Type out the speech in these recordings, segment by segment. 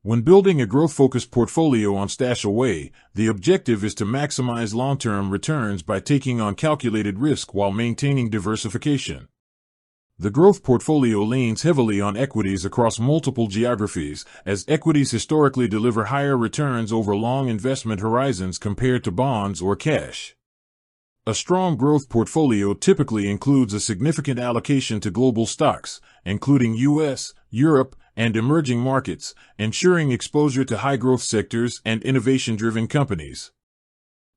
When building a growth-focused portfolio on StashAway, the objective is to maximize long-term returns by taking on calculated risk while maintaining diversification. The growth portfolio leans heavily on equities across multiple geographies, as equities historically deliver higher returns over long investment horizons compared to bonds or cash. A strong growth portfolio typically includes a significant allocation to global stocks, including U.S., Europe, and emerging markets, ensuring exposure to high-growth sectors and innovation-driven companies.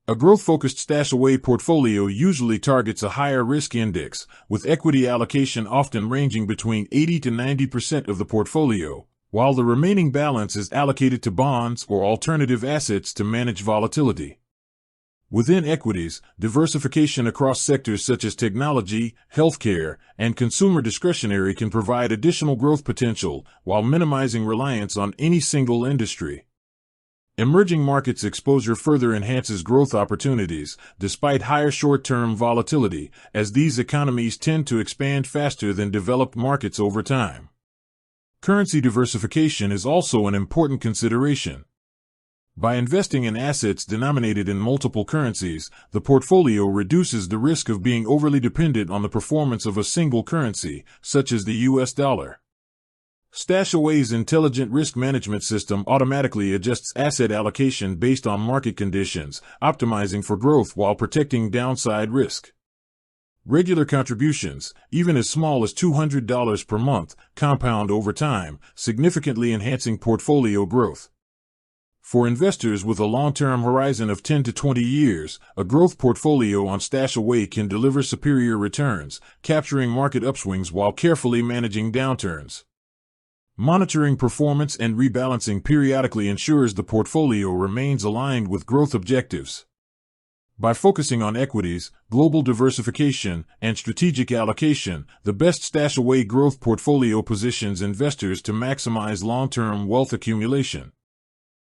A growth-focused StashAway portfolio usually targets a higher risk index, with equity allocation often ranging between 80 to 90% of the portfolio, while the remaining balance is allocated to bonds or alternative assets to manage volatility. Within equities, diversification across sectors such as technology, healthcare, and consumer discretionary can provide additional growth potential while minimizing reliance on any single industry. Emerging markets exposure further enhances growth opportunities, despite higher short-term volatility, as these economies tend to expand faster than developed markets over time. Currency diversification is also an important consideration. By investing in assets denominated in multiple currencies, the portfolio reduces the risk of being overly dependent on the performance of a single currency, such as the US dollar. StashAway's intelligent risk management system automatically adjusts asset allocation based on market conditions, optimizing for growth while protecting downside risk. Regular contributions, even as small as $200 per month, compound over time, significantly enhancing portfolio growth. For investors with a long-term horizon of 10 to 20 years, a growth portfolio on StashAway can deliver superior returns, capturing market upswings while carefully managing downturns. Monitoring performance and rebalancing periodically ensures the portfolio remains aligned with growth objectives. By focusing on equities, global diversification, and strategic allocation, the best StashAway growth portfolio positions investors to maximize long-term wealth accumulation.